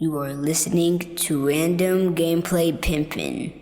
You are listening to Random Gameplay Pimpin'.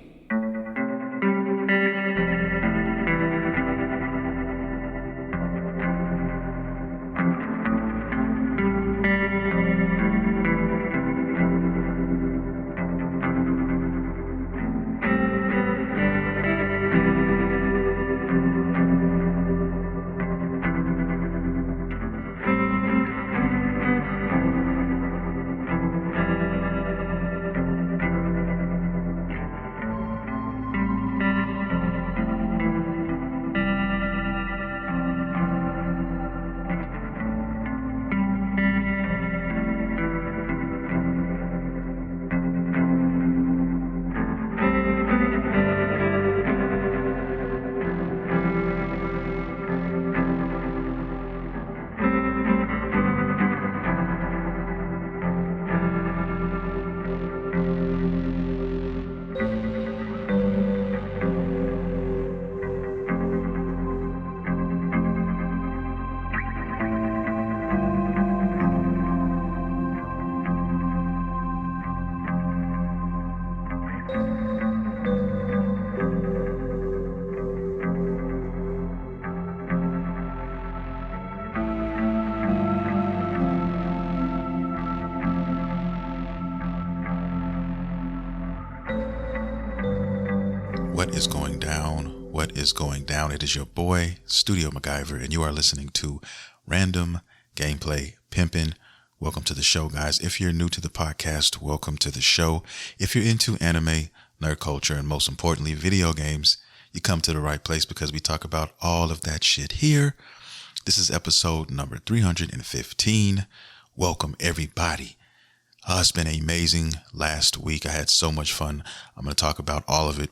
What is going down? What is going down? It is your boy, Studio MacGyver, and you are listening to Random Gameplay Pimpin'. Welcome to the show, guys. If you're new to the podcast, welcome to the show. If you're into anime, nerd culture, and most importantly, video games, you come to the right place because we talk about all of that shit here. This is episode number 315. Welcome, everybody. It's been amazing last week. I had so much fun. I'm going to talk about all of it.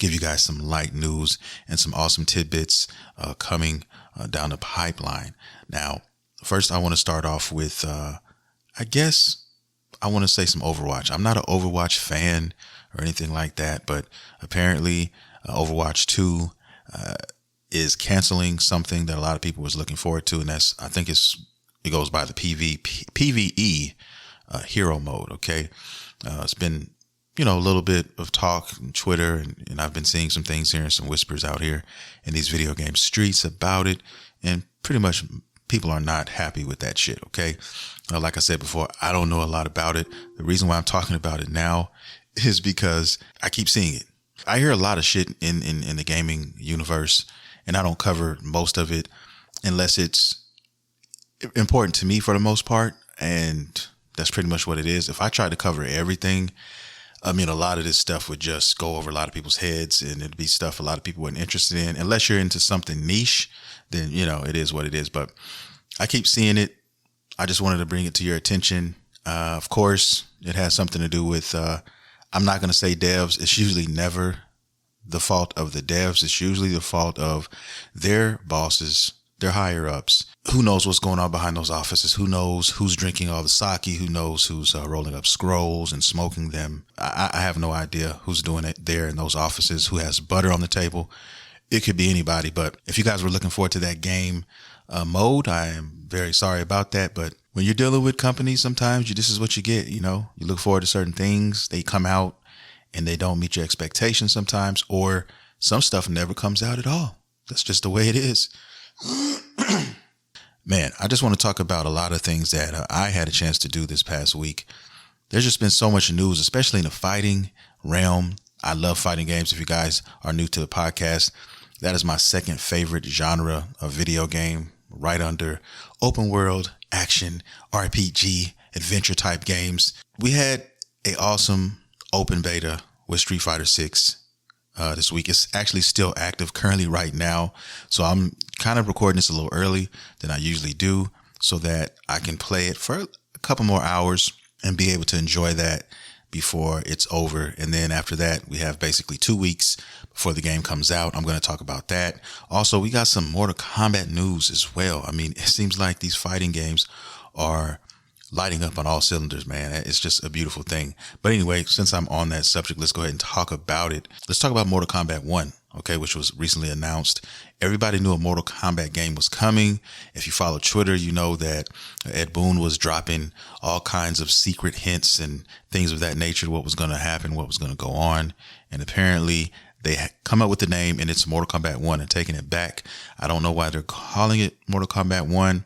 Give you guys some light news and some awesome tidbits coming down the pipeline. Now, first, I want to start off with, I guess I want to say some Overwatch. I'm not an Overwatch fan or anything like that, but apparently Overwatch 2 is canceling something that a lot of people was looking forward to, and that's, I think it goes by the PvE hero mode. Okay, it's been a little bit of talk on Twitter, and I've been seeing some things here and some whispers out here in these video game streets about it, and pretty much people are not happy with that shit, okay? Like I said before, I don't know a lot about it. The reason why I'm talking about it now is because I keep seeing it. I hear a lot of shit in the gaming universe, and I don't cover most of it unless it's important to me for the most part, and that's pretty much what it is. If I tried to cover everything, I mean, a lot of this stuff would just go over a lot of people's heads, and it'd be stuff a lot of people weren't interested in. Unless you're into something niche, then, it is what it is. But I keep seeing it. I just wanted to bring it to your attention. Of course, it has something to do with, I'm not going to say devs. It's usually never the fault of the devs. It's usually the fault of their bosses, their higher ups. Who knows what's going on behind those offices? Who knows who's drinking all the sake? Who knows who's rolling up scrolls and smoking them? I have no idea who's doing it there in those offices, who has butter on the table. It could be anybody. But if you guys were looking forward to that game mode, I am very sorry about that. But when you're dealing with companies, sometimes this is what you get. You look forward to certain things. They come out and they don't meet your expectations sometimes, or some stuff never comes out at all. That's just the way it is. Man, I just want to talk about a lot of things that I had a chance to do this past week. There's just been so much news, especially in the fighting realm. I love fighting games. If you guys are new to the podcast, that is my second favorite genre of video game, right under open world, action, RPG, adventure type games. We had an awesome open beta with Street Fighter 6 this week. It's actually still active currently right now. So I'm kind of recording this a little early than I usually do so that I can play it for a couple more hours and be able to enjoy that before it's over. And then after that, we have basically 2 weeks before the game comes out. I'm going to talk about that. Also, we got some Mortal Kombat news as well. I mean, it seems like these fighting games are lighting up on all cylinders, man. It's just a beautiful thing. But anyway, since I'm on that subject, let's go ahead and talk about it. Let's talk about Mortal Kombat 1. okay, which was recently announced. Everybody knew a Mortal Kombat game was coming. If you follow Twitter, you know that Ed Boon was dropping all kinds of secret hints and things of that nature, what was going to happen, what was going to go on. And apparently they come up with the name, and it's Mortal Kombat 1 and taking it back. I don't know why they're calling it Mortal Kombat 1,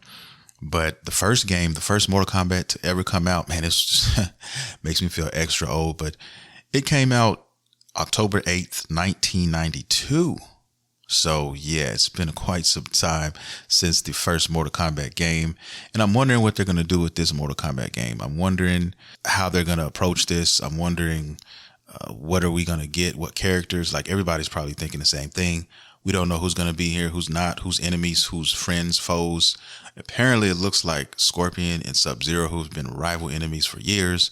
but the first game, the first Mortal Kombat to ever come out, man, it's just makes me feel extra old, but it came out October 8th, 1992. So yeah, it's been quite some time since the first Mortal Kombat game. And I'm wondering what they're going to do with this Mortal Kombat game. I'm wondering how they're going to approach this. I'm wondering what are we going to get? What characters? Like, everybody's probably thinking the same thing. We don't know who's going to be here, who's not, who's enemies, who's friends, foes. Apparently, it looks like Scorpion and Sub-Zero, who've been rival enemies for years,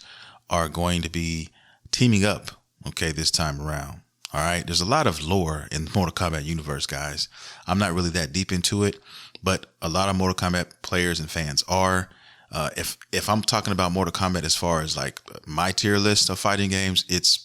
are going to be teaming up, okay, this time around. All right. There's a lot of lore in the Mortal Kombat universe, guys. I'm not really that deep into it, but a lot of Mortal Kombat players and fans are. If I'm talking about Mortal Kombat as far as like my tier list of fighting games, it's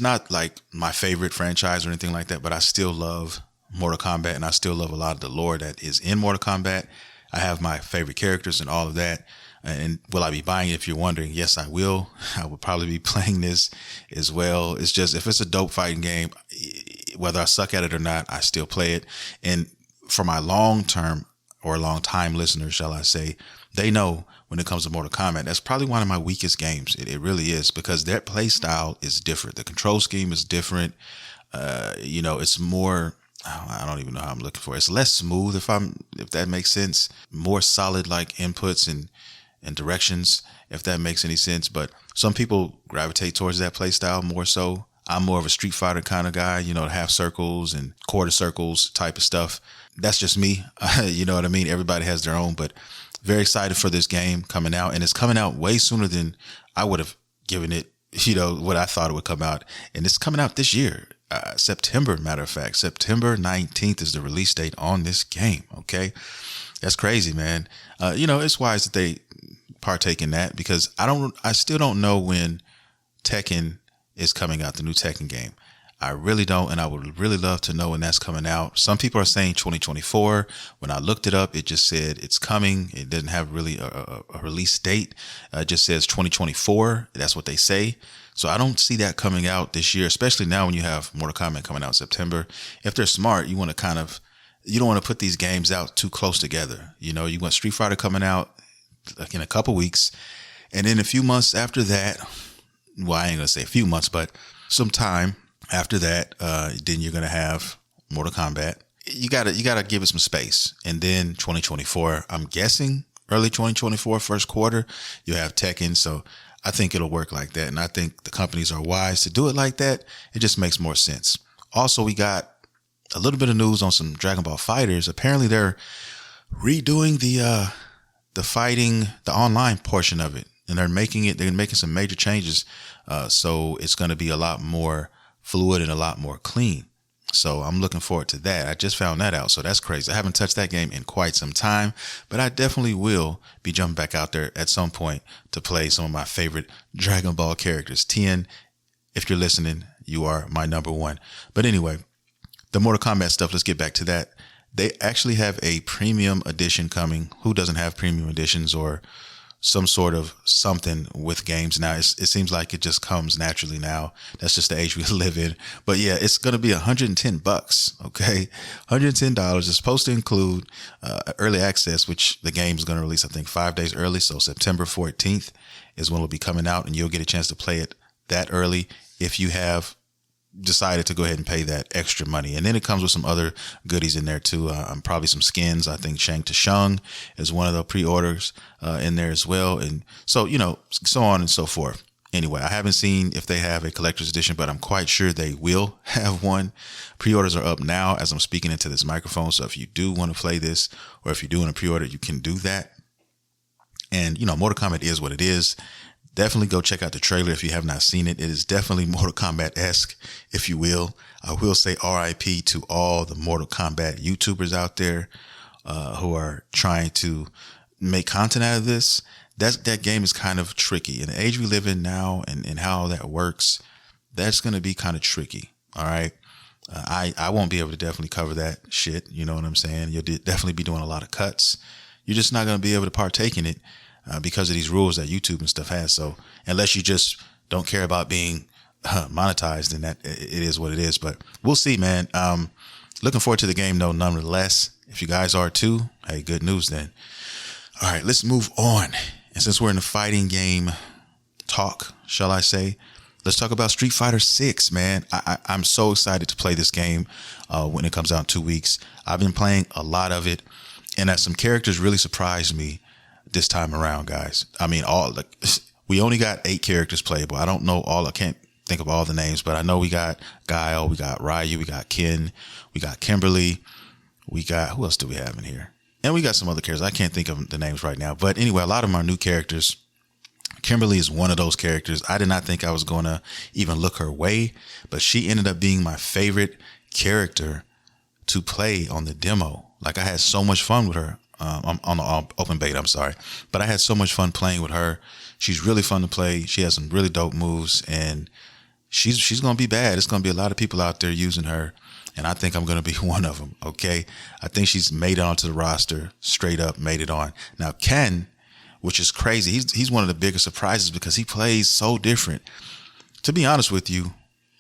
not like my favorite franchise or anything like that, but I still love Mortal Kombat, and I still love a lot of the lore that is in Mortal Kombat. I have my favorite characters and all of that. And will I be buying it? If you're wondering, yes, I will. I will probably be playing this as well. It's just, if it's a dope fighting game, whether I suck at it or not, I still play it. And for my long time listeners, shall I say, they know when it comes to Mortal Kombat, that's probably one of my weakest games. It really is, because their play style is different. The control scheme is different. It's more, I don't even know how I'm looking for it. It's less smooth, if that makes sense. More solid like inputs and directions, if that makes any sense. But some people gravitate towards that play style more so. I'm more of a Street Fighter kind of guy, half circles and quarter circles type of stuff. That's just me. You know what I mean? Everybody has their own, but very excited for this game coming out. And it's coming out way sooner than I would have given it, what I thought it would come out. And it's coming out this year, September, matter of fact. September 19th is the release date on this game. Okay. That's crazy, man. It's wise that they partake in that, because I still don't know when Tekken is coming out, the new Tekken game. I really don't, and I would really love to know when that's coming out. Some people are saying 2024. When I looked it up, it just said it's coming. It didn't have really a release date. It just says 2024. That's what they say. So I don't see that coming out this year, especially now when you have Mortal Kombat coming out in September. If they're smart, you want to you don't want to put these games out too close together. You want Street Fighter coming out like in a couple weeks, and then a few months after that, well, I ain't gonna say a few months, but some time after that, then you're gonna have Mortal Kombat. You gotta give it some space, and then 2024. I'm guessing early 2024, first quarter, you have Tekken. So I think it'll work like that, and I think the companies are wise to do it like that. It just makes more sense. Also, we got a little bit of news on some Dragon Ball Fighters. Apparently, they're redoing the fighting, the online portion of it, and they're making some major changes. So it's going to be a lot more fluid and a lot more clean. So I'm looking forward to that. I just found that out. So that's crazy. I haven't touched that game in quite some time, but I definitely will be jumping back out there at some point to play some of my favorite Dragon Ball characters. Tien, if you're listening, you are my number one. But anyway, the Mortal Kombat stuff, let's get back to that. They actually have a premium edition coming. Who doesn't have premium editions or some sort of something with games now? It seems like it just comes naturally now. That's just the age we live in. But yeah, it's going to be $110. Okay. $110 is supposed to include early access, which the game is going to release, I think 5 days early. So September 14th is when it'll be coming out, and you'll get a chance to play it that early if you have decided to go ahead and pay that extra money. And then it comes with some other goodies in there too. Probably some skins. I think Shang to Shung is one of the pre-orders in there as well. And so, so on and so forth. Anyway, I haven't seen if they have a collector's edition, but I'm quite sure they will have one. Pre-orders are up now as I'm speaking into this microphone. So if you do want to play this, or if you're doing a pre-order, you can do that. And, Mortal Kombat is what it is. Definitely go check out the trailer if you have not seen it. It is definitely Mortal Kombat-esque, if you will. I will say RIP to all the Mortal Kombat YouTubers out there who are trying to make content out of this. That game is kind of tricky. In the age we live in now and how that works, that's going to be kind of tricky. All right. I won't be able to definitely cover that shit. You know what I'm saying? You'll definitely be doing a lot of cuts. You're just not going to be able to partake in it because of these rules that YouTube and stuff has. So unless you just don't care about being monetized, then that it is what it is. But we'll see, man. Looking forward to the game though, nonetheless. If you guys are too, hey, good news then. All right, let's move on. And since we're in the fighting game talk, shall I say, let's talk about Street Fighter 6, man. I'm so excited to play this game when it comes out in 2 weeks. I've been playing a lot of it, and some characters really surprised me this time around, guys. I mean, we only got 8 characters playable. I don't know all. I can't think of all the names, but I know we got Guile, we got Ryu, we got Ken, we got Kimberly, we got, who else do we have in here? And we got some other characters. I can't think of the names right now. But anyway, a lot of them are new characters. Kimberly is one of those characters. I did not think I was going to even look her way, but she ended up being my favorite character to play on the demo. Like, I had so much fun with her on the open beta, I'm sorry. But I had so much fun playing with her. She's really fun to play. She has some really dope moves, and she's going to be bad. It's going to be a lot of people out there using her. And I think I'm going to be one of them. Okay. I think she's made it onto the roster, straight up made it on. Now, Ken, which is crazy. He's one of the biggest surprises because he plays so different. To be honest with you,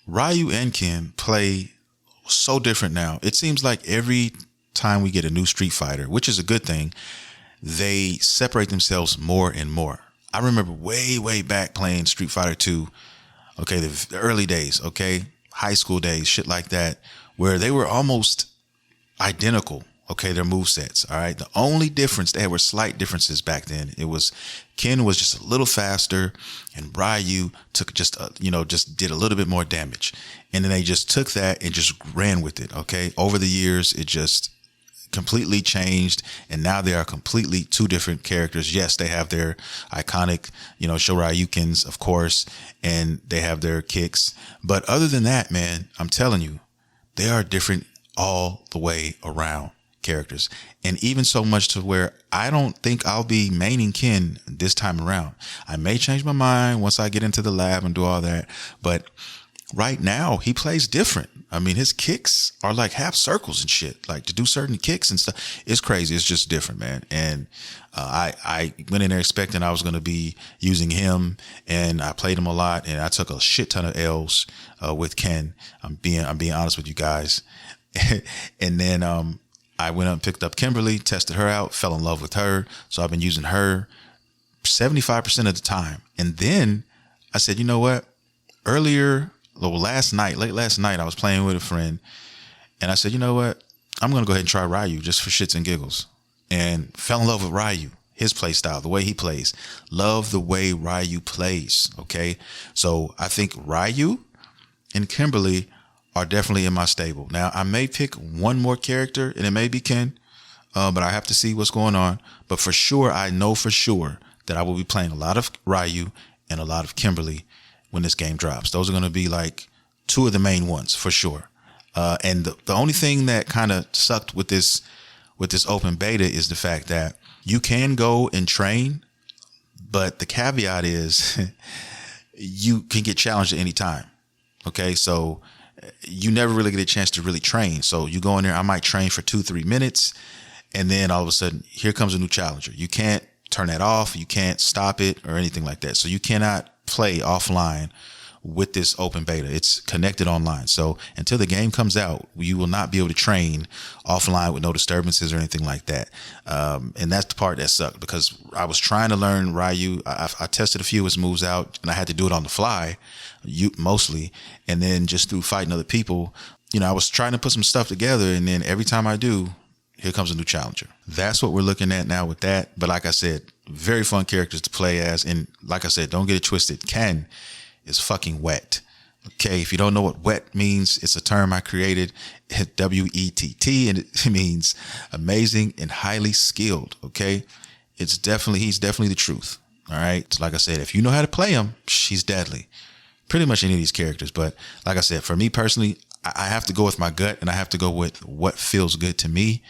Ryu and Ken play so different now. It seems like every time we get a new Street Fighter, which is a good thing, they separate themselves more and more. I remember way back playing Street Fighter 2. Okay. The early days. Okay. High school days, shit like that, where they were almost identical. Okay, their movesets. All right. The only difference, there were slight differences back then. It was Ken was just a little faster, and Ryu took just did a little bit more damage. And then they just took that and just ran with it. Okay. Over the years, it just completely changed, and now they are completely two different characters. Yes, they have their iconic, Shoryukens, of course, and they have their kicks. But other than that, man, I'm telling you, they are different all the way around characters. And even so much to where I don't think I'll be maining Ken this time around. I may change my mind once I get into the lab and do all that. But right now, he plays different. I mean, his kicks are like half circles and shit. Like, to do certain kicks and stuff, it's crazy. It's just different, man. And I went in there expecting I was going to be using him, and I played him a lot, and I took a shit ton of L's with Ken. I'm being honest with you guys. And then I went up and picked up Kimberly, tested her out, fell in love with her. So I've been using her 75% of the time. And then I said, you know what? Late last night, I was playing with a friend, and I said, you know what? I'm going to go ahead and try Ryu just for shits and giggles, and fell in love with Ryu, his play style, the way he plays. Love the way Ryu plays. Okay. So I think Ryu and Kimberly are definitely in my stable. Now, I may pick one more character, and it may be Ken, but I have to see what's going on. But for sure, I know for sure that I will be playing a lot of Ryu and a lot of Kimberly when this game drops. Those are going to be like two of the main ones for sure. And the only thing that kind of sucked with this open beta is the fact that you can go and train, but the caveat is you can get challenged at any time. Okay. So you never really get a chance to really train. So you go in there, I might train for 2-3 minutes, and then all of a sudden here comes a new challenger. You can't turn that off. You can't stop it or anything like that. So you cannot play offline with this open beta. It's connected online. So until the game comes out, you will not be able to train offline with no disturbances or anything like that. And that's the part that sucked, because I was trying to learn Ryu. I tested a few of his moves out, and I had to do it on the fly, mostly. And then just through fighting other people, I was trying to put some stuff together. And then every time I do, here comes a new challenger. That's what we're looking at now with that. But like I said, very fun characters to play as. And like I said, don't get it twisted. Ken is fucking wet. Okay. If you don't know what wet means, it's a term I created, WETT, and it means amazing and highly skilled. Okay. He's definitely the truth. All right. Like I said, if you know how to play him, she's deadly. Pretty much any of these characters. But like I said, for me personally, I have to go with my gut, and I have to go with what feels good to me,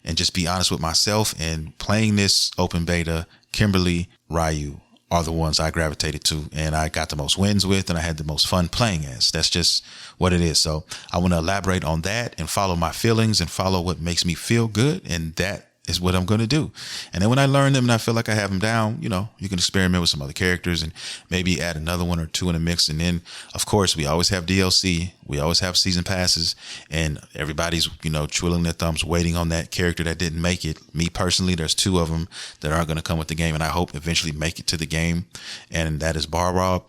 and just be honest with myself. And playing this open beta, Kimberly, Ryu are the ones I gravitated to and I got the most wins with and I had the most fun playing as. That's just what it is. So I want to elaborate on that and follow my feelings and follow what makes me feel good. And that is what I'm going to do. And then when I learn them and I feel like I have them down, you know, you can experiment with some other characters and maybe add another one or two in the mix. And then, of course, we always have DLC. We always have season passes, and everybody's, you know, twiddling their thumbs waiting on that character that didn't make it. Me personally, there's two of them that aren't going to come with the game, and I hope eventually make it to the game. And that is Barlog,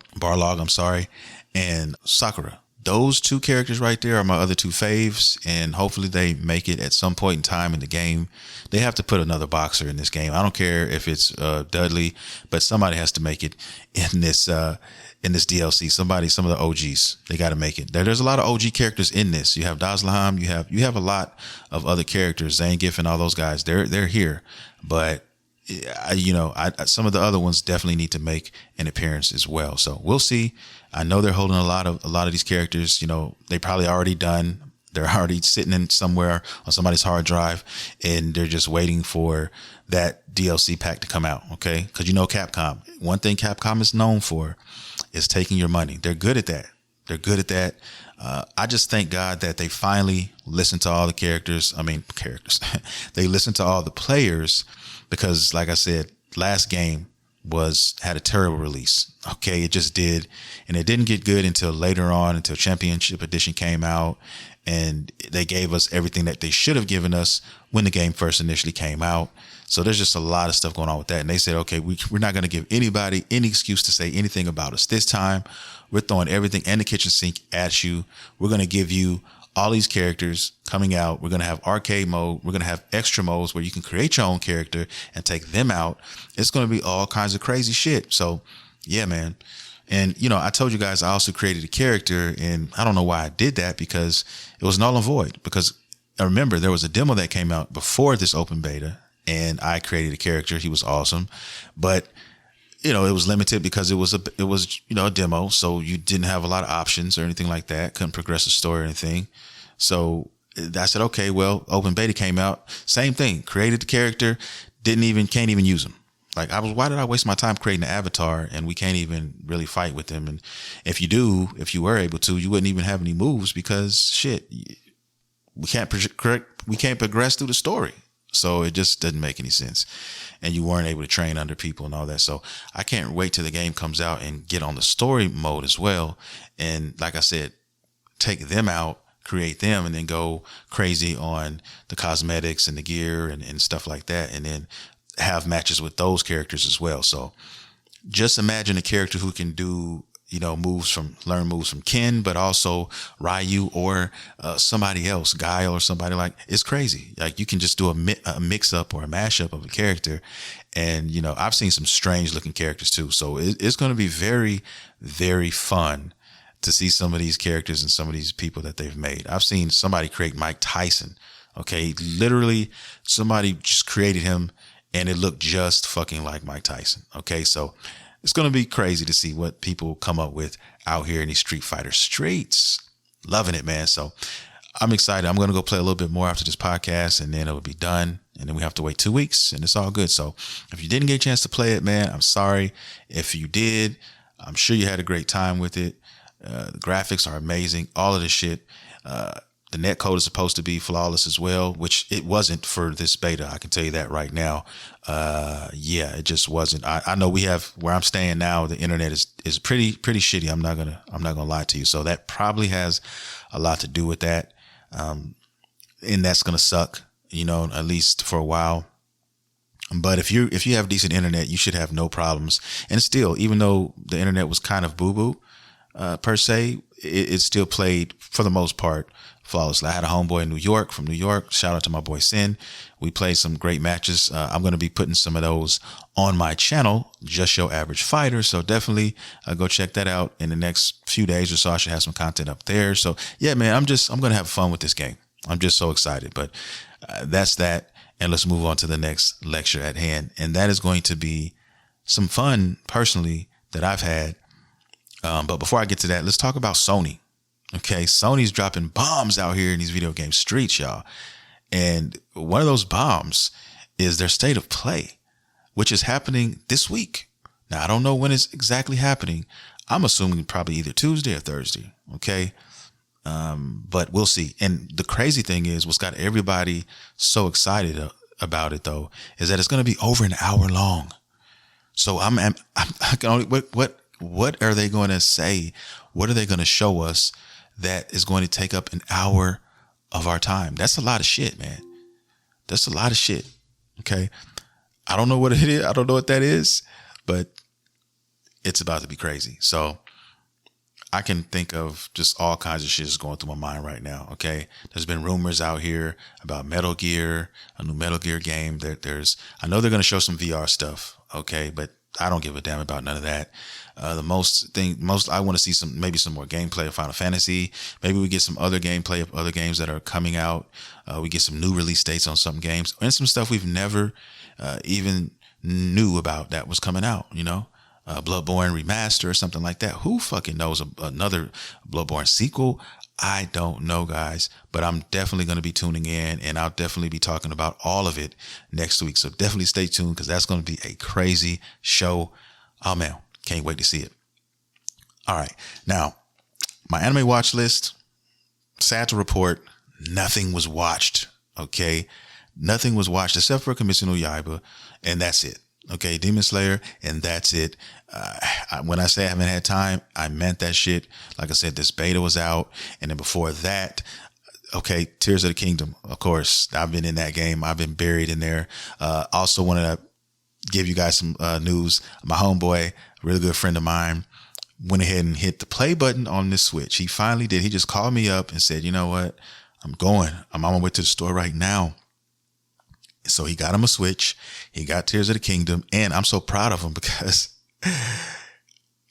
and Sakura. Those two characters right there are my other two faves, and hopefully they make it at some point in time in the game. They have to put another boxer in this game. I don't care if it's Dudley, but somebody has to make it in this DLC. Some of the OGs, they got to make it. There's a lot of OG characters in this. You have Dazlaham, you have a lot of other characters. Zangief and all those guys. They're here, but some of the other ones definitely need to make an appearance as well. So we'll see. I know they're holding a lot of these characters. You know, they probably already done. They're already sitting in somewhere on somebody's hard drive, and they're just waiting for that DLC pack to come out. Okay, because you know Capcom. One thing Capcom is known for is taking your money. They're good at that. I just thank God that they finally listened to all the characters. They listened to all the players. Because like I said, last game had a terrible release. Okay, it just did. And it didn't get good until later on, until Championship Edition came out. And they gave us everything that they should have given us when the game first initially came out. So there's just a lot of stuff going on with that. And they said, okay, we're not going to give anybody any excuse to say anything about us. This time, we're throwing everything and the kitchen sink at you. We're going to give you all these characters coming out. We're going to have arcade mode. We're going to have extra modes where you can create your own character and take them out. It's going to be all kinds of crazy shit. So yeah, man. And you know, I told you guys I also created a character, and I don't know why I did that, because it was null and void. Because I remember there was a demo that came out before this open beta, and I created a character. He was awesome, but you know, it was limited because it was a demo. So you didn't have a lot of options or anything like that. Couldn't progress the story or anything. So I said, okay, well, open beta came out. Same thing. Created the character. Can't even use him. Like why did I waste my time creating an avatar and we can't even really fight with him? And if you were able to, you wouldn't even have any moves because shit, we can't progress through the story. So it just doesn't make any sense. And you weren't able to train under people and all that. So I can't wait till the game comes out and get on the story mode as well. And like I said, take them out, create them, and then go crazy on the cosmetics and the gear and stuff like that. And then have matches with those characters as well. So just imagine a character who can do, learn moves from Ken, but also Ryu or somebody else, Guile or somebody. Like, it's crazy. Like, you can just do a mix up or a mashup of a character. And, I've seen some strange looking characters too. So it's going to be very, very fun to see some of these characters and some of these people that they've made. I've seen somebody create Mike Tyson. Okay. Literally somebody just created him and it looked just fucking like Mike Tyson. Okay. So it's going to be crazy to see what people come up with out here in these Street Fighter streets. Loving it, man. So I'm excited. I'm going to go play a little bit more after this podcast and then it'll be done. And then we have to wait 2 weeks and it's all good. So if you didn't get a chance to play it, man, I'm sorry. If you did, I'm sure you had a great time with it. The graphics are amazing. All of this shit. The netcode is supposed to be flawless as well, which it wasn't for this beta. I can tell you that right now. It just wasn't. I know we have where I'm staying now. The internet is pretty shitty. I'm not gonna lie to you. So that probably has a lot to do with that. And that's gonna suck, at least for a while. But if you have decent internet, you should have no problems. And still, even though the internet was kind of boo-boo, per se, it still played for the most part flawlessly. I had a homeboy in from New York. Shout out to my boy Sin. We played some great matches. I'm going to be putting some of those on my channel, Just Your Average Fighter. So definitely go check that out in the next few days or so. I should have some content up there. So yeah, man, I'm going to have fun with this game. I'm just so excited. But that's that. And let's move on to the next lecture at hand. And that is going to be some fun personally that I've had. But before I get to that, let's talk about Sony. Okay, Sony's dropping bombs out here in these video game streets, y'all. And one of those bombs is their state of play, which is happening this week. Now, I don't know when it's exactly happening. I'm assuming probably either Tuesday or Thursday. Okay. But we'll see. And the crazy thing is, what's got everybody so excited about it though, is that it's going to be over an hour long. So I can only, what are they going to say? What are they going to show us that is going to take up an hour of our time? That's a lot of shit, man. That's a lot of shit. Okay. I don't know what it is. I don't know what that is, but it's about to be crazy. So I can think of just all kinds of shit that's going through my mind right now. Okay. There's been rumors out here about Metal Gear, a new Metal Gear game. I know they're going to show some VR stuff. Okay. But I don't give a damn about none of that. I want to see maybe some more gameplay of Final Fantasy. Maybe we get some other gameplay of other games that are coming out. We get some new release dates on some games and some stuff we've never even knew about that was coming out, Bloodborne remaster or something like that. Who fucking knows? Another Bloodborne sequel? I don't know, guys, but I'm definitely going to be tuning in, and I'll definitely be talking about all of it next week. So definitely stay tuned, because that's going to be a crazy show. Oh man, can't wait to see it. All right. Now, my anime watch list, sad to report, nothing was watched. Okay. Nothing was watched except for Kimetsu no Yaiba, and that's it. Okay, Demon Slayer, and that's it. When I say I haven't had time, I meant that shit. Like I said, this beta was out, and then before that, okay, Tears of the Kingdom. Of course, I've been in that game. I've been buried in there. Also wanted to give you guys some news. My homeboy, a really good friend of mine, went ahead and hit the play button on this Switch. He finally did. He just called me up and said, you know what? I'm on my way to the store right now. So he got him a Switch. He got Tears of the Kingdom. And I'm so proud of him, because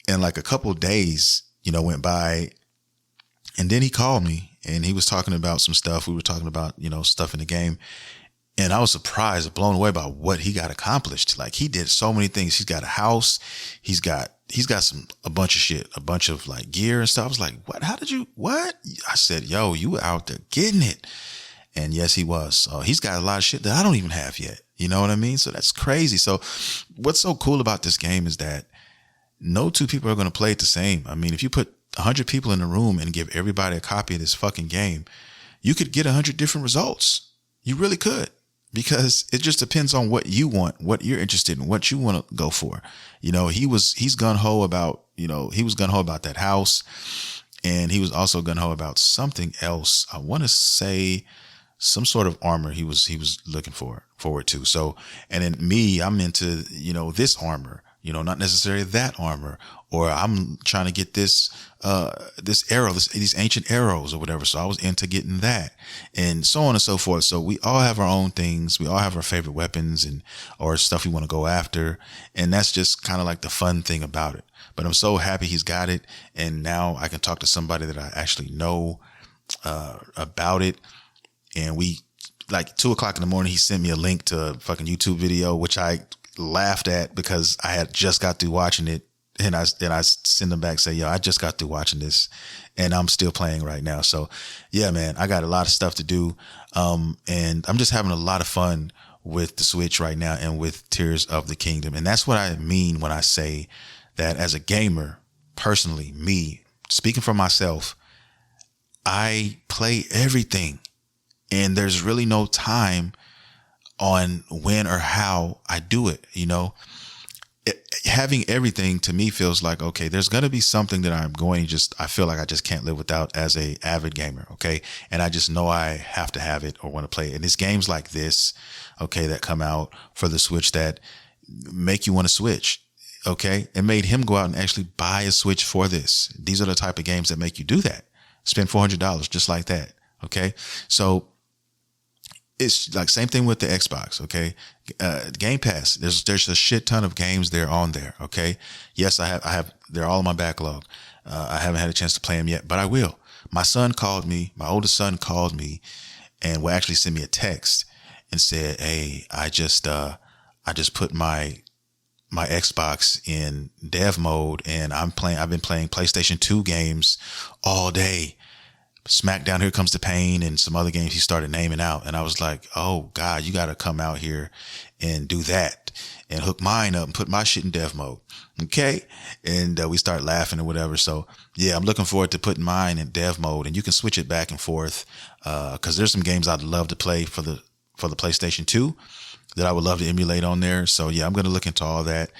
in like a couple of days, went by, and then he called me and he was talking about some stuff. We were talking about, stuff in the game. And I was surprised, blown away by what he got accomplished. Like, he did so many things. He's got a house. He's got a bunch of shit, a bunch of like gear and stuff. I was like, what? How did you, what? I said, yo, you were out there getting it. And yes, he was. So he's got a lot of shit that I don't even have yet. You know what I mean? So that's crazy. So what's so cool about this game is that no two people are going to play it the same. I mean, if you put 100 people in a room and give everybody a copy of this fucking game, you could get 100 different results. You really could, because it just depends on what you want, what you're interested in, what you want to go for. He's gun-ho about, he was gun-ho about that house, and he was also gun-ho about something else. I want to say some sort of armor he was looking forward to. So, and then me, I'm into, this armor, not necessarily that armor, or I'm trying to get this arrow, these ancient arrows or whatever. So I was into getting that, and so on and so forth. So we all have our own things. We all have our favorite weapons or stuff we want to go after. And that's just kind of like the fun thing about it. But I'm so happy he's got it. And now I can talk to somebody that I actually know, about it. And we, like 2:00 in the morning, he sent me a link to a fucking YouTube video, which I laughed at because I had just got through watching it. And I send him back, say, yo, I just got through watching this and I'm still playing right now. So yeah, man, I got a lot of stuff to do. And I'm just having a lot of fun with the Switch right now and with Tears of the Kingdom. And that's what I mean when I say that as a gamer, personally, me speaking for myself, I play everything. And there's really no time on when or how I do it. Having everything to me feels like, okay, there's going to be something that I feel like I just can't live without as a avid gamer. Okay. And I just know I have to have it or want to play it. And it's games like this, okay, that come out for the Switch that make you want to switch. Okay. It made him go out and actually buy a Switch for this. These are the type of games that make you do that. Spend $400 just like that. Okay. So it's like same thing with the Xbox. Okay. Game Pass. There's a shit ton of games there on there. Okay. Yes, I have, they're all in my backlog. I haven't had a chance to play them yet, but I will. My oldest son called me and will actually send me a text and said, hey, I just put my Xbox in dev mode and I've been playing PlayStation 2 games all day. Smackdown, Here Comes the Pain, and some other games he started naming out. And I was like, oh God, you got to come out here and do that and hook mine up and put my shit in dev mode. Okay. And we start laughing or whatever. So yeah, I'm looking forward to putting mine in dev mode, and you can switch it back and forth. Cause there's some games I'd love to play for the PlayStation 2 that I would love to emulate on there. So yeah, I'm going to look into all that.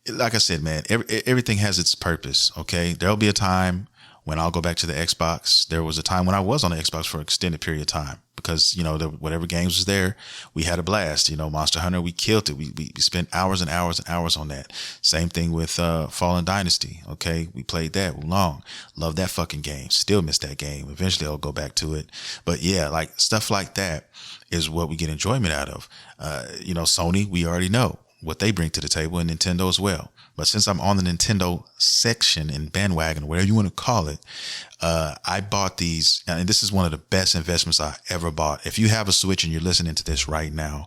Like I said, man, everything has its purpose. Okay. There'll be a time when I'll go back to the Xbox. There was a time when I was on the Xbox for an extended period of time because, whatever games was there, we had a blast. Monster Hunter, we killed it. We spent hours and hours and hours on that. Same thing with Fallen Dynasty. Okay. We played that long. Love that fucking game. Still miss that game. Eventually I'll go back to it. But yeah, like stuff like that is what we get enjoyment out of. Sony, we already know what they bring to the table, and Nintendo as well. But since I'm on the Nintendo section and bandwagon, whatever you want to call it, I bought these, and this is one of the best investments I ever bought. If you have a Switch and you're listening to this right now,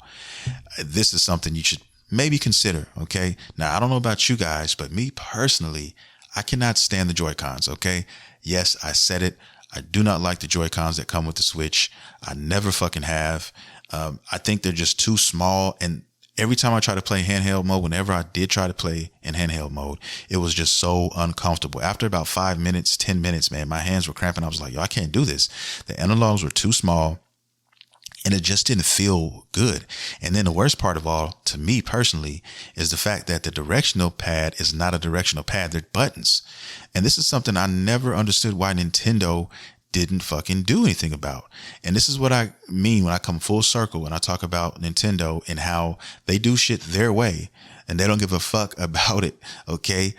this is something you should maybe consider. Okay. Now, I don't know about you guys, but me personally, I cannot stand the Joy-Cons. Okay. Yes, I said it. I do not like the Joy-Cons that come with the Switch. I never fucking have. I think they're just too small, and every time I try to play handheld mode, whenever I did try to play in handheld mode, it was just so uncomfortable. After about 5 minutes, 10 minutes, man, my hands were cramping. I was like, yo, I can't do this. The analogs were too small, and it just didn't feel good. And then the worst part of all, to me personally, is the fact that the directional pad is not a directional pad. They're buttons. And this is something I never understood why Nintendo didn't fucking do anything about. And this is what I mean when I come full circle, when I talk about Nintendo and how they do shit their way and they don't give a fuck about it. Okay.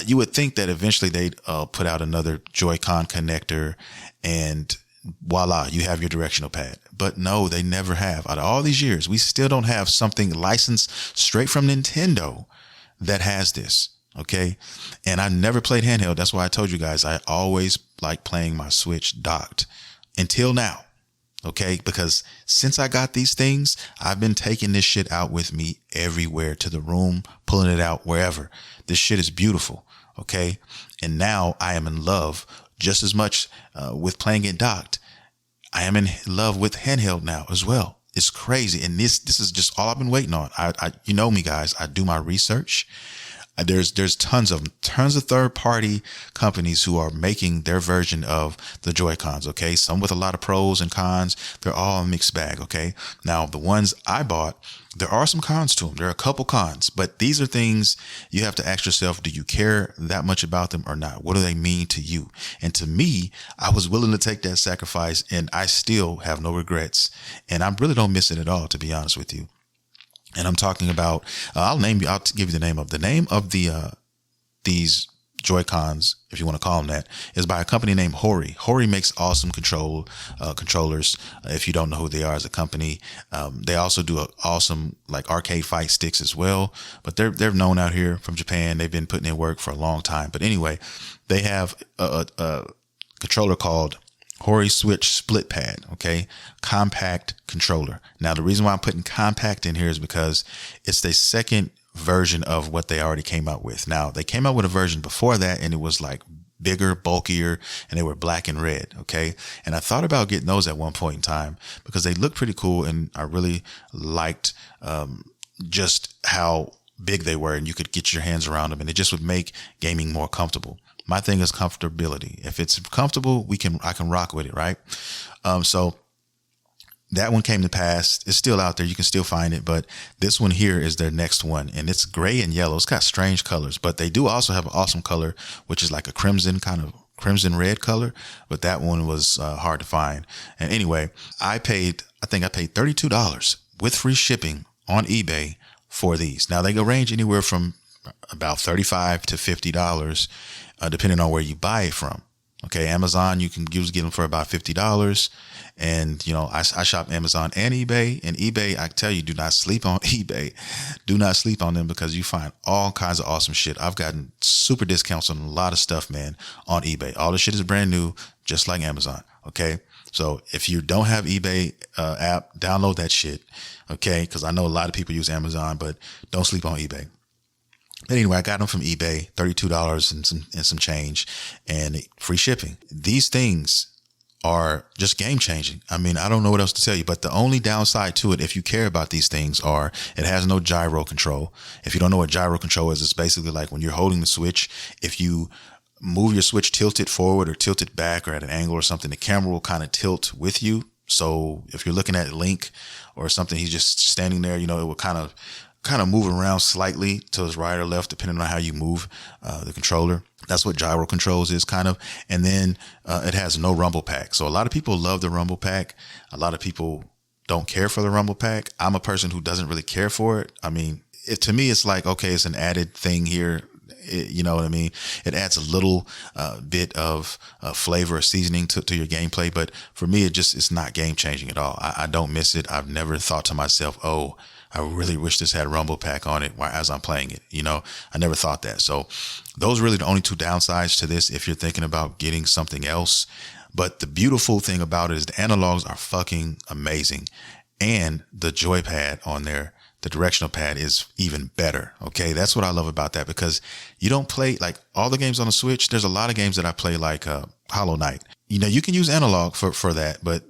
You would think that eventually they'd put out another Joy-Con connector and voila, you have your directional pad. But no, they never have. Out of all these years, we still don't have something licensed straight from Nintendo that has this. Okay. And I never played handheld. That's why I told you guys, I always like playing my Switch docked until now. Okay. Because since I got these things, I've been taking this shit out with me everywhere, to the room, pulling it out wherever. This shit is beautiful. Okay. And now I am in love just as much with playing it docked. I am in love with handheld now as well. It's crazy. And this is just all I've been waiting on. You know me, guys, I do my research. There's tons of third party companies who are making their version of the Joy-Cons. Okay. Some with a lot of pros and cons. They're all a mixed bag. Okay. Now the ones I bought, there are some cons to them. There are a couple cons, but these are things you have to ask yourself. Do you care that much about them or not? What do they mean to you? And to me, I was willing to take that sacrifice, and I still have no regrets, and I really don't miss it at all, to be honest with you. And I'm talking about, I'll give you the name of these Joy-Cons, if you want to call them that, is by a company named Hori. Hori makes awesome controllers. If you don't know who they are as a company, they also do awesome like arcade fight sticks as well. But they're known out here from Japan. They've been putting in work for a long time. But anyway, they have a controller called Hori Switch Split Pad. Okay, compact controller. Now the reason why I'm putting compact in here is because it's the second version of what they already came out with. Now they came out with a version before that, and it was like bigger, bulkier, and they were black and red. Okay. And I thought about getting those at one point in time because they look pretty cool. And I really liked, just how big they were, and you could get your hands around them, and it just would make gaming more comfortable. My thing is comfortability. If it's comfortable, I can rock with it. Right. So that one came to pass. It's still out there. You can still find it. But this one here is their next one. And it's gray and yellow. It's got strange colors. But they do also have an awesome color, which is like a crimson red color. But that one was hard to find. And anyway, I think I paid $32 with free shipping on eBay for these. Now, they go range anywhere from about $35 to $50, depending on where you buy it from. Okay, Amazon, you can usually get them for about $50. And, I shop Amazon and eBay. And eBay, I tell you, do not sleep on eBay. Do not sleep on them because you find all kinds of awesome shit. I've gotten super discounts on a lot of stuff, man, on eBay. All the shit is brand new, just like Amazon. Okay, so if you don't have eBay app, download that shit. Okay, because I know a lot of people use Amazon, but don't sleep on eBay. But anyway, I got them from eBay, $32 and some change, and free shipping. These things are just game changing. I mean, I don't know what else to tell you, but the only downside to it, if you care about these things, are it has no gyro control. If you don't know what gyro control is, it's basically like when you're holding the Switch, if you move your Switch, tilt it forward or tilt it back or at an angle or something, the camera will kind of tilt with you. So if you're looking at Link or something, he's just standing there, it will kind of move around slightly to his right or left, depending on how you move the controller. That's what gyro controls is kind of. And then it has no rumble pack. So a lot of people love the rumble pack. A lot of people don't care for the rumble pack. I'm a person who doesn't really care for it. I mean, to me, it's like, okay, it's an added thing here. You know what I mean? It adds a little bit of flavor or seasoning to your gameplay. But for me, it's not game changing at all. I don't miss it. I've never thought to myself, oh, I really wish this had rumble pack on it as I'm playing it. I never thought that. So those are really the only two downsides to this if you're thinking about getting something else. But the beautiful thing about it is the analogs are fucking amazing. And the joypad on there, the directional pad, is even better. Okay. That's what I love about that, because you don't play like all the games on the Switch. There's a lot of games that I play like Hollow Knight. You can use analog for that, but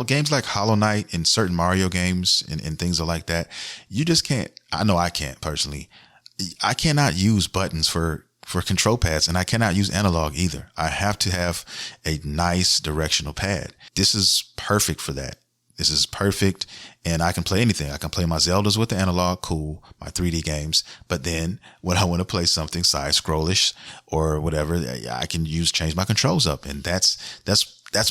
games like Hollow Knight and certain Mario games and things like that, you just can't. I know I can't personally. I cannot use buttons for control pads, and I cannot use analog either. I have to have a nice directional pad. This is perfect for that. This is perfect. And I can play anything. I can play my Zeldas with the analog. Cool. My 3D games. But then when I want to play something side scrollish or whatever, I can change my controls up. And that's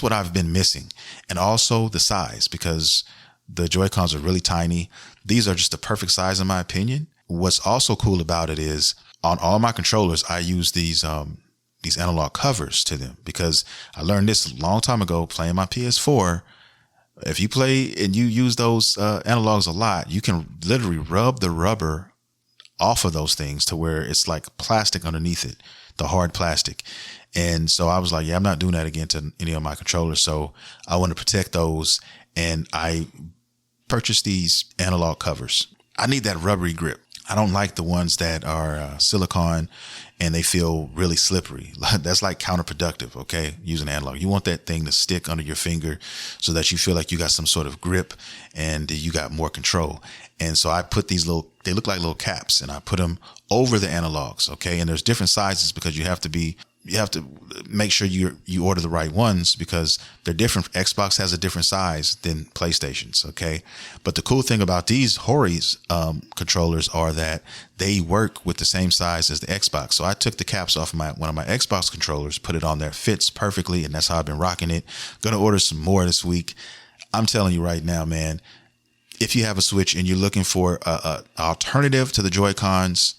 what I've been missing. And also the size, because the Joy-Cons are really tiny. These are just the perfect size in my opinion. What's also cool about it is on all my controllers, I use these analog covers to them, because I learned this a long time ago playing my PS4. If you play and you use those analogs a lot, you can literally rub the rubber off of those things to where it's like plastic underneath it, the hard plastic. And so I was like, yeah, I'm not doing that again to any of my controllers. So I want to protect those. And I purchased these analog covers. I need that rubbery grip. I don't like the ones that are silicone and they feel really slippery. That's like counterproductive. Okay. Using analog. You want that thing to stick under your finger so that you feel like you got some sort of grip and you got more control. And so I put these they look like little caps, and I put them over the analogs. Okay. And there's different sizes because you have to make sure you order the right ones because they're different. Xbox has a different size than PlayStation's. Okay. But the cool thing about these Hori's controllers are that they work with the same size as the Xbox. So I took the caps off one of my Xbox controllers, put it on there, fits perfectly. And that's how I've been rocking it. Going to order some more this week. I'm telling you right now, man, if you have a Switch and you're looking for a alternative to the Joy-Cons,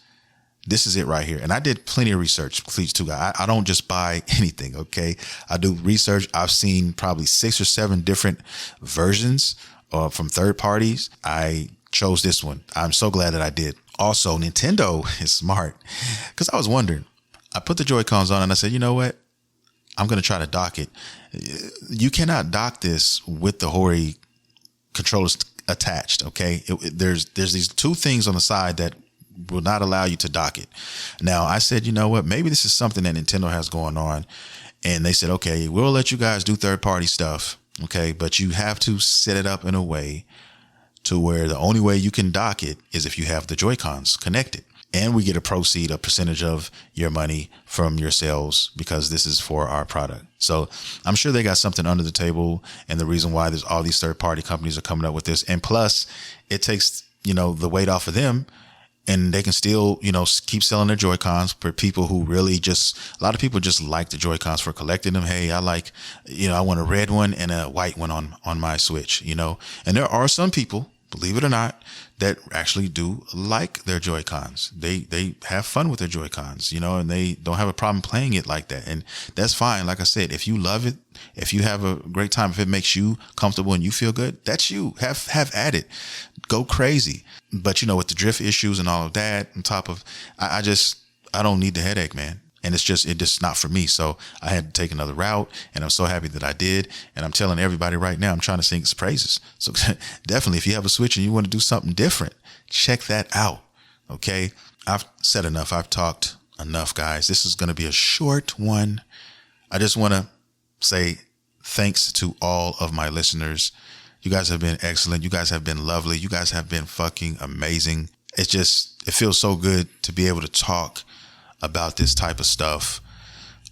this is it right here. And I did plenty of research, please, too. I don't just buy anything, okay? I do research. I've seen probably 6 or 7 different versions from third parties. I chose this one. I'm so glad that I did. Also, Nintendo is smart, because I was wondering. I put the Joy-Cons on and I said, you know what? I'm going to try to dock it. You cannot dock this with the Hori controllers attached, okay? There's these 2 things on the side that will not allow you to dock it. Now, I said, you know what? Maybe this is something that Nintendo has going on. And they said, okay, we'll let you guys do third-party stuff, okay? But you have to set it up in a way to where the only way you can dock it is if you have the Joy-Cons connected. And we get a percentage of your money from your sales, because this is for our product. So I'm sure they got something under the table, and the reason why there's all these third-party companies are coming up with this. And plus, it takes, the weight off of them, and they can still, keep selling their Joy-Cons for people who really a lot of people just like the Joy-Cons for collecting them. Hey, I like, I want a red one and a white one on my Switch, and there are some people, believe it or not, that actually do like their Joy-Cons. They have fun with their Joy-Cons, and they don't have a problem playing it like that. And that's fine. Like I said, if you love it, if you have a great time, if it makes you comfortable and you feel good, that's you. Have at it. Go crazy. But, with the drift issues and all of that on top of, I don't need the headache, man. And it's just not for me. So I had to take another route, and I'm so happy that I did. And I'm telling everybody right now, I'm trying to sing its praises. So definitely, if you have a Switch and you want to do something different, check that out. Okay. I've said enough. I've talked enough, guys. This is going to be a short one. I just want to say thanks to all of my listeners. You guys have been excellent. You guys have been lovely. You guys have been fucking amazing. It feels so good to be able to talk about this type of stuff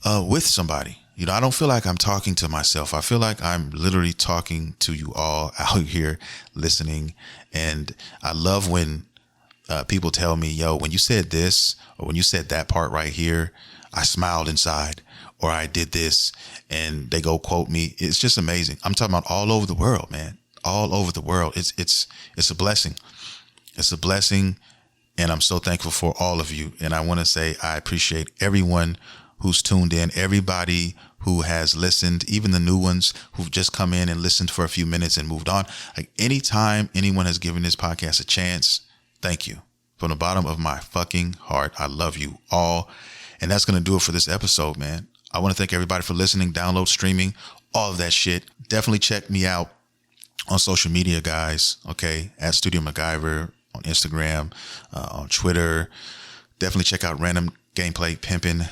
with somebody. You know, I don't feel like I'm talking to myself. I feel like I'm literally talking to you all out here listening. And I love when people tell me, yo, when you said this or when you said that part right here, I smiled inside, or I did this, and they go quote me. It's just amazing. I'm talking about all over the world, man, all over the world. It's a blessing. It's a blessing. And I'm so thankful for all of you. And I want to say I appreciate everyone who's tuned in, everybody who has listened, even the new ones who've just come in and listened for a few minutes and moved on. Like, anytime anyone has given this podcast a chance, thank you. From the bottom of my fucking heart, I love you all. And that's going to do it for this episode, man. I want to thank everybody for listening, download, streaming, all of that shit. Definitely check me out on social media, guys. Okay. At Studio MacGyver on Instagram, on Twitter. Definitely check out Random Gameplay Pimpin',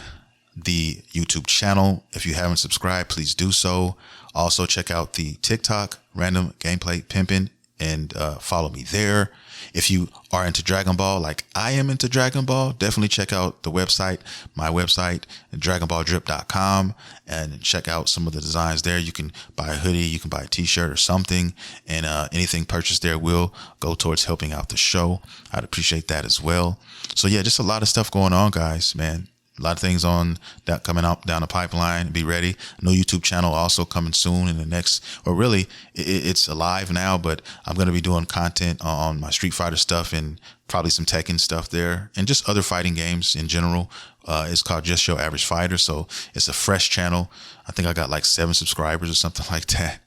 the YouTube channel. If you haven't subscribed, please do so. Also check out the TikTok, Random Gameplay Pimpin', and follow me there. If you are into Dragon Ball, like I am into Dragon Ball, definitely check out the website, my website, dragonballdrip.com, and check out some of the designs there. You can buy a hoodie, you can buy a t-shirt or something, and anything purchased there will go towards helping out the show. I'd appreciate that as well. So yeah, just a lot of stuff going on, guys, man. A lot of things on that coming up down the pipeline. Be ready. A new YouTube channel also coming soon in the next, or really it's alive now, but I'm going to be doing content on my Street Fighter stuff and probably some Tekken stuff there and just other fighting games in general. It's called Just Your Average Fighter. So it's a fresh channel. I think I got like 7 subscribers or something like that,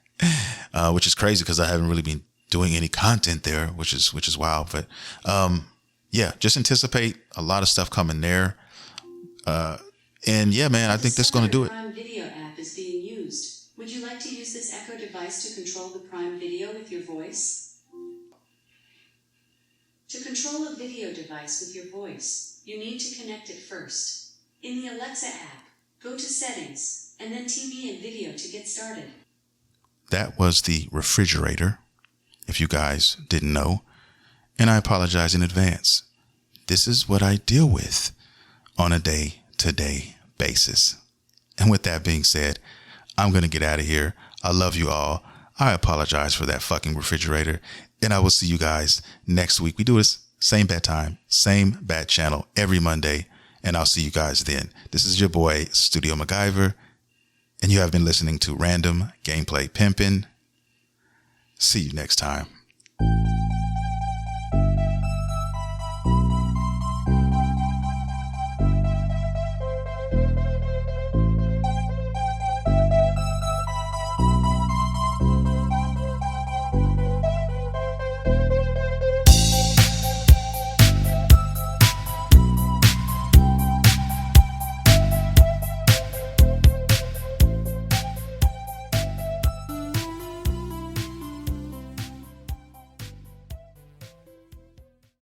which is crazy because I haven't really been doing any content there, which is wild. But yeah, just anticipate a lot of stuff coming there. And yeah, man, I think that's going to do it. The Prime Video app is being used. Would you like to use this Echo device to control the Prime Video with your voice? To control a video device with your voice, you need to connect it first. In the Alexa app, go to Settings, and then TV and Video to get started. That was the refrigerator, if you guys didn't know. And I apologize in advance. This is what I deal with on a day-to-day basis. And with that being said, I'm going to get out of here. I love you all. I apologize for that fucking refrigerator. And I will see you guys next week. We do this same bad time, same bad channel every Monday. And I'll see you guys then. This is your boy, Studio MacGyver. And you have been listening to Random Gameplay Pimpin'. See you next time.